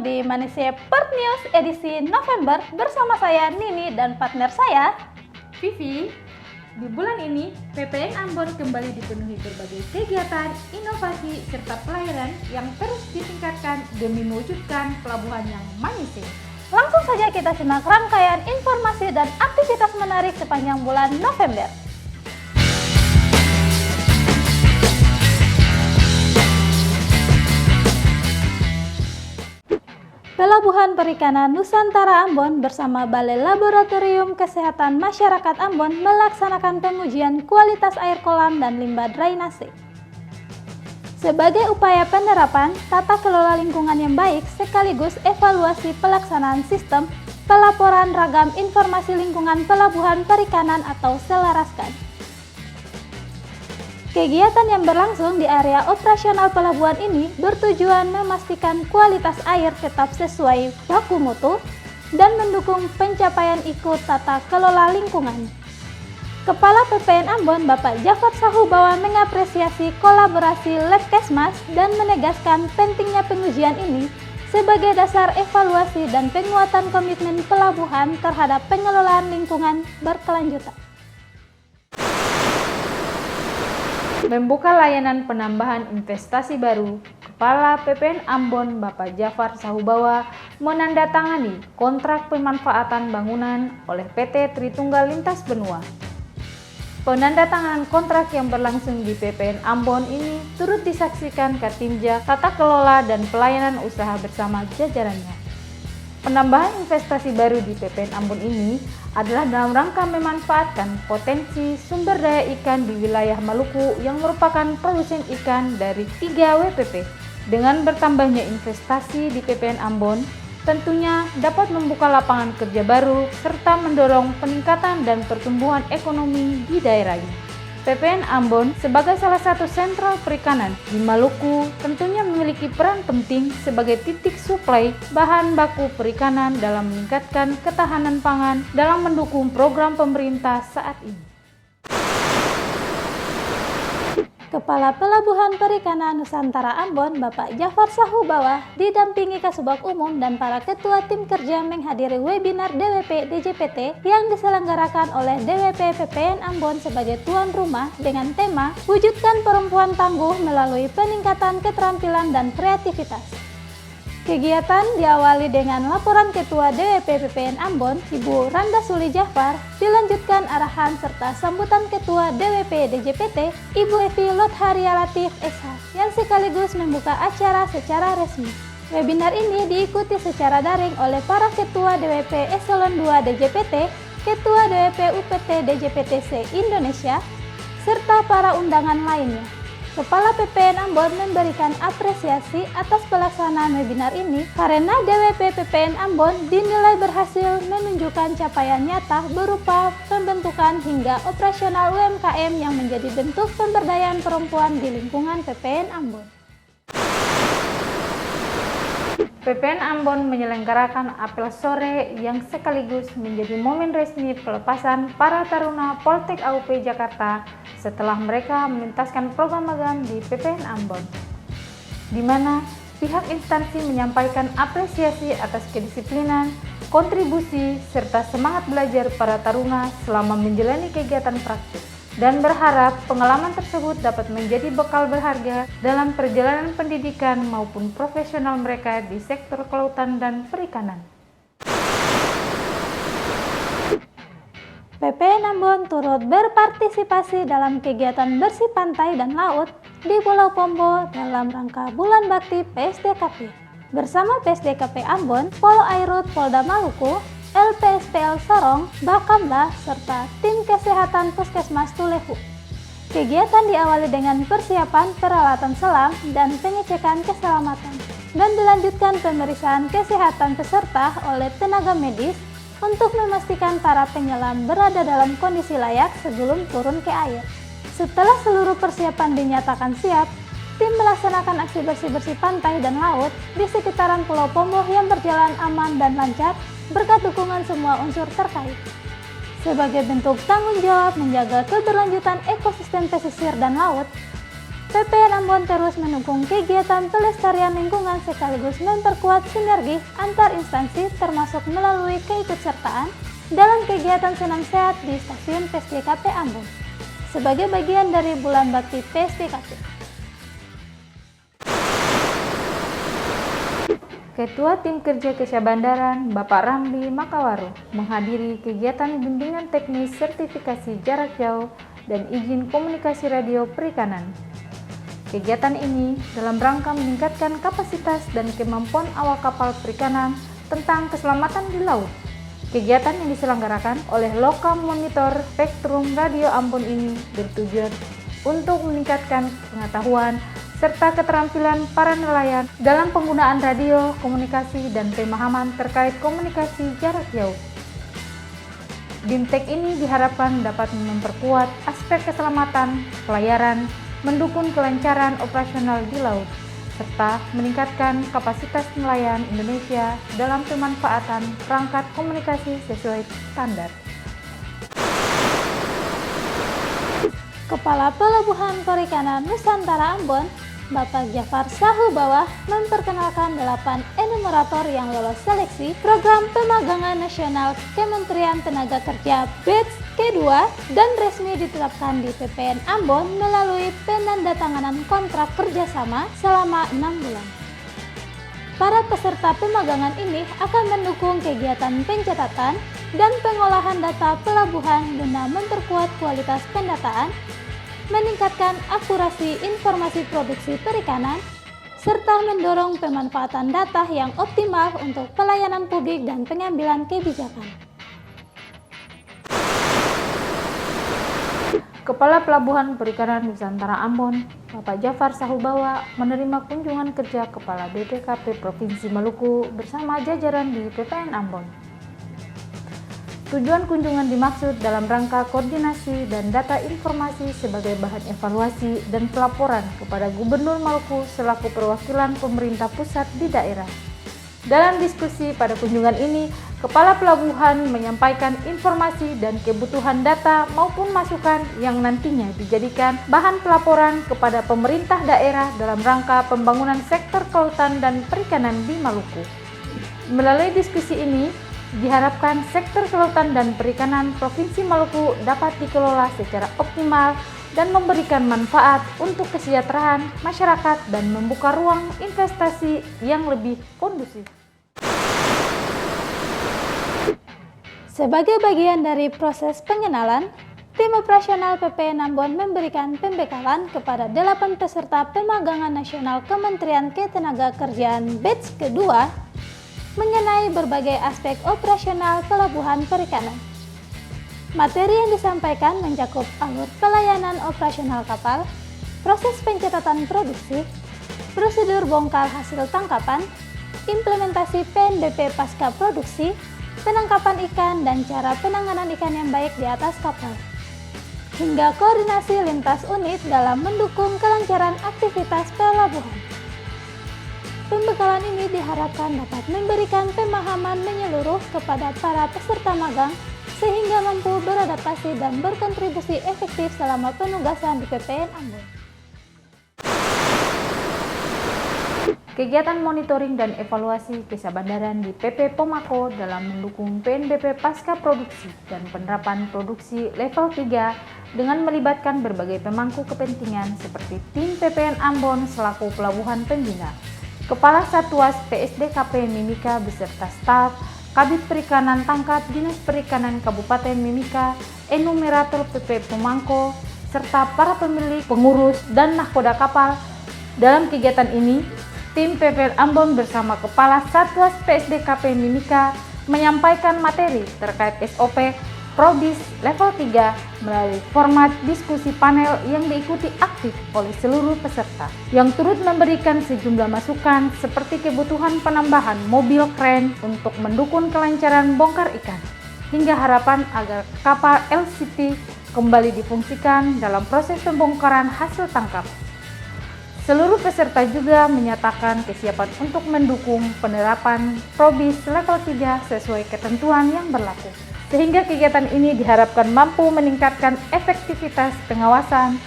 di Manishe Port News edisi November bersama saya Nini dan partner saya Vivi. Di bulan ini, PPN Ambon kembali dipenuhi berbagai kegiatan, inovasi, serta pelayanan yang terus ditingkatkan demi mewujudkan pelabuhan yang manis. Langsung saja kita simak rangkaian informasi dan aktivitas menarik sepanjang bulan November. Pelabuhan Perikanan Nusantara Ambon bersama Balai Laboratorium Kesehatan Masyarakat Ambon melaksanakan pengujian kualitas air kolam dan limbah drainase. Sebagai upaya penerapan tata kelola lingkungan yang baik sekaligus evaluasi pelaksanaan sistem pelaporan ragam informasi lingkungan pelabuhan perikanan atau selaraskan. Kegiatan yang berlangsung di area operasional pelabuhan ini bertujuan memastikan kualitas air tetap sesuai baku mutu dan mendukung pencapaian ikut tata kelola lingkungan. Kepala PPN Ambon Bapak Jafar Sahubawa mengapresiasi kolaborasi Labkesmas dan menegaskan pentingnya pengujian ini sebagai dasar evaluasi dan penguatan komitmen pelabuhan terhadap pengelolaan lingkungan berkelanjutan. Membuka layanan penambahan investasi baru, Kepala PPN Ambon Bapak Jafar Sahubawa menandatangani kontrak pemanfaatan bangunan oleh PT Tritunggal Lintas Benua. Penandatanganan kontrak yang berlangsung di PPN Ambon ini turut disaksikan Katimja Tata Kelola dan Pelayanan Usaha bersama jajarannya. Penambahan investasi baru di PPN Ambon ini adalah dalam rangka memanfaatkan potensi sumber daya ikan di wilayah Maluku yang merupakan produsen ikan dari 3 WPP. Dengan bertambahnya investasi di PPN Ambon, tentunya dapat membuka lapangan kerja baru serta mendorong peningkatan dan pertumbuhan ekonomi di daerahnya. PPN Ambon sebagai salah satu sentral perikanan di Maluku tentunya memiliki peran penting sebagai titik suplai bahan baku perikanan dalam meningkatkan ketahanan pangan dalam mendukung program pemerintah saat ini. Kepala Pelabuhan Perikanan Nusantara Ambon Bapak Jafar Sahubawa didampingi Kasubag Umum dan para ketua tim kerja menghadiri webinar DWP DJPT yang diselenggarakan oleh DWP PPN Ambon sebagai tuan rumah dengan tema Wujudkan Perempuan Tangguh melalui peningkatan keterampilan dan kreativitas. Kegiatan diawali dengan laporan Ketua DWP PPN Ambon, Ibu Randa Suli Jafar, dilanjutkan arahan serta sambutan Ketua DWP DJPT, Ibu Evi Lotharia Latif SH, yang sekaligus membuka acara secara resmi. Webinar ini diikuti secara daring oleh para Ketua DWP Eselon 2 DJPT, Ketua DWP UPT DJPT se-Indonesia, serta para undangan lainnya. Kepala PPN Ambon memberikan apresiasi atas pelaksanaan webinar ini karena DWP PPN Ambon dinilai berhasil menunjukkan capaian nyata berupa pembentukan hingga operasional UMKM yang menjadi bentuk pemberdayaan perempuan di lingkungan PPN Ambon. PPN Ambon menyelenggarakan apel sore yang sekaligus menjadi momen resmi pelepasan para taruna Poltek AUP Jakarta setelah mereka menuntaskan program magang di PPN Ambon, di mana pihak instansi menyampaikan apresiasi atas kedisiplinan, kontribusi, serta semangat belajar para taruna selama menjalani kegiatan praktik, dan berharap pengalaman tersebut dapat menjadi bekal berharga dalam perjalanan pendidikan maupun profesional mereka di sektor kelautan dan perikanan. PPN Ambon turut berpartisipasi dalam kegiatan bersih pantai dan laut di Pulau Pombo dalam rangka Bulan Bakti PSDKP. Bersama PSDKP Ambon, Polo Airut Polda Maluku, LPSPL Sorong, Bakamla, serta tim kesehatan Puskesmas Tulehu. Kegiatan diawali dengan persiapan peralatan selam dan pengecekan keselamatan, dan dilanjutkan pemeriksaan kesehatan peserta oleh tenaga medis untuk memastikan para penyelam berada dalam kondisi layak sebelum turun ke air. Setelah seluruh persiapan dinyatakan siap, tim melaksanakan aksi bersih-bersih pantai dan laut di sekitaran Pulau Pombo yang berjalan aman dan lancar berkat dukungan semua unsur terkait. Sebagai bentuk tanggung jawab menjaga keberlanjutan ekosistem pesisir dan laut, PPN Ambon terus mendukung kegiatan pelestarian lingkungan sekaligus memperkuat sinergi antar instansi termasuk melalui keikutsertaan dalam kegiatan senam sehat di stasiun PSDKP Ambon sebagai bagian dari Bulan Bakti PSDKP. Ketua Tim Kerja Kesabandaran Bapak Ramli Makawaro menghadiri kegiatan bimbingan teknis sertifikasi jarak jauh dan izin komunikasi radio perikanan. Kegiatan ini dalam rangka meningkatkan kapasitas dan kemampuan awak kapal perikanan tentang keselamatan di laut. Kegiatan yang diselenggarakan oleh Lokam Monitor Spektrum Radio Ambon ini bertujuan untuk meningkatkan pengetahuan serta keterampilan para nelayan dalam penggunaan radio, komunikasi, dan pemahaman terkait komunikasi jarak jauh. BIMTEK ini diharapkan dapat memperkuat aspek keselamatan pelayaran, mendukung kelancaran operasional di laut, serta meningkatkan kapasitas nelayan Indonesia dalam pemanfaatan perangkat komunikasi sesuai standar. Kepala Pelabuhan Perikanan Nusantara Ambon, Bapak Jafar Sahubawa memperkenalkan 8 enumerator yang lolos seleksi Program Pemagangan Nasional Kementerian Tenaga Kerja Batch K2 dan resmi ditetapkan di PPN Ambon melalui penandatanganan kontrak kerjasama selama 6 bulan. Para peserta pemagangan ini akan mendukung kegiatan pencatatan dan pengolahan data pelabuhan guna memperkuat kualitas pendataan, meningkatkan akurasi informasi produksi perikanan, serta mendorong pemanfaatan data yang optimal untuk pelayanan publik dan pengambilan kebijakan. Kepala Pelabuhan Perikanan Nusantara Ambon, Bapak Jafar Sahubawa menerima kunjungan kerja Kepala BPKP Provinsi Maluku bersama jajaran di PPN Ambon. Tujuan kunjungan dimaksud dalam rangka koordinasi dan data informasi sebagai bahan evaluasi dan pelaporan kepada Gubernur Maluku selaku perwakilan pemerintah pusat di daerah. Dalam diskusi pada kunjungan ini, Kepala Pelabuhan menyampaikan informasi dan kebutuhan data maupun masukan yang nantinya dijadikan bahan pelaporan kepada pemerintah daerah dalam rangka pembangunan sektor kelautan dan perikanan di Maluku. Melalui diskusi ini, diharapkan sektor kelautan dan perikanan Provinsi Maluku dapat dikelola secara optimal dan memberikan manfaat untuk kesejahteraan masyarakat dan membuka ruang investasi yang lebih kondusif. Sebagai bagian dari proses pengenalan, tim operasional PPN Ambon memberikan pembekalan kepada 8 peserta pemagangan nasional Kementerian Ketenagakerjaan Batch kedua mengenai berbagai aspek operasional pelabuhan perikanan. Materi yang disampaikan mencakup alur pelayanan operasional kapal, proses pencatatan produksi, prosedur bongkar hasil tangkapan, implementasi PNBP pasca produksi, penangkapan ikan dan cara penanganan ikan yang baik di atas kapal, hingga koordinasi lintas unit dalam mendukung kelancaran aktivitas pelabuhan. Pembekalan ini diharapkan dapat memberikan pemahaman menyeluruh kepada para peserta magang sehingga mampu beradaptasi dan berkontribusi efektif selama penugasan di PPN Ambon. Kegiatan monitoring dan evaluasi kesabandaran di PP Pomako dalam mendukung PNBP pasca produksi dan penerapan produksi level 3 dengan melibatkan berbagai pemangku kepentingan seperti tim PPN Ambon selaku pelabuhan pembina, Kepala Satuas PSDKP Mimika beserta staf, Kabid Perikanan Tangkap Dinas Perikanan Kabupaten Mimika, enumerator PP Pomako, serta para pemilik, pengurus, dan nahkoda kapal. Dalam kegiatan ini, tim PPN Ambon bersama Kepala Satuas PSDKP Mimika menyampaikan materi terkait SOP Probis level 3 melalui format diskusi panel yang diikuti aktif oleh seluruh peserta, yang turut memberikan sejumlah masukan seperti kebutuhan penambahan mobil kren untuk mendukung kelancaran bongkar ikan, hingga harapan agar kapal LCT kembali difungsikan dalam proses pembongkaran hasil tangkap. Seluruh peserta juga menyatakan kesiapan untuk mendukung penerapan Probis level 3 sesuai ketentuan yang berlaku, sehingga kegiatan ini diharapkan mampu meningkatkan efektivitas pengawasan,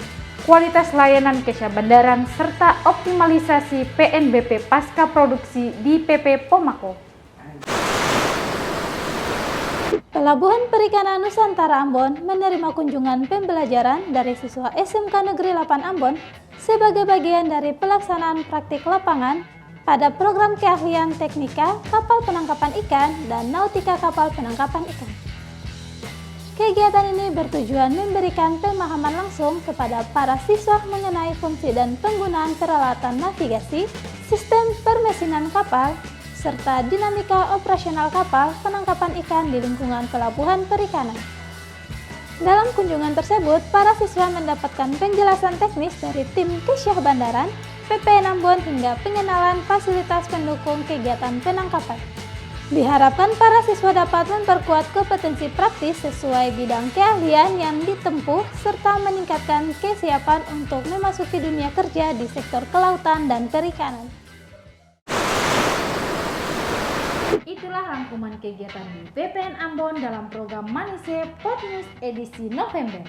kualitas layanan Kesia Bandaran, serta optimalisasi PNBP pasca produksi di PP Pomako. Pelabuhan Perikanan Nusantara Ambon menerima kunjungan pembelajaran dari siswa SMK Negeri 8 Ambon sebagai bagian dari pelaksanaan praktik lapangan pada program keahlian teknika kapal penangkapan ikan dan nautika kapal penangkapan ikan. Kegiatan ini bertujuan memberikan pemahaman langsung kepada para siswa mengenai fungsi dan penggunaan peralatan navigasi, sistem permesinan kapal, serta dinamika operasional kapal penangkapan ikan di lingkungan pelabuhan perikanan. Dalam kunjungan tersebut, para siswa mendapatkan penjelasan teknis dari tim Kesia Bandaran, PPN Ambon hingga pengenalan fasilitas pendukung kegiatan penangkapan. Diharapkan para siswa dapat memperkuat kompetensi praktis sesuai bidang keahlian yang ditempuh serta meningkatkan kesiapan untuk memasuki dunia kerja di sektor kelautan dan perikanan. Itulah rangkuman kegiatan di PPN Ambon dalam program Manise Pod News edisi November.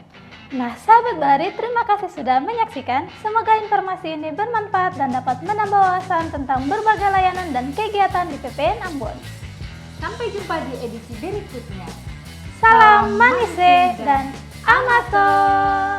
Nah, sahabat Bahari, terima kasih sudah menyaksikan. Semoga informasi ini bermanfaat dan dapat menambah wawasan tentang berbagai layanan dan kegiatan di PPN Ambon. Sampai jumpa di edisi berikutnya. Salam Manise dan Amator.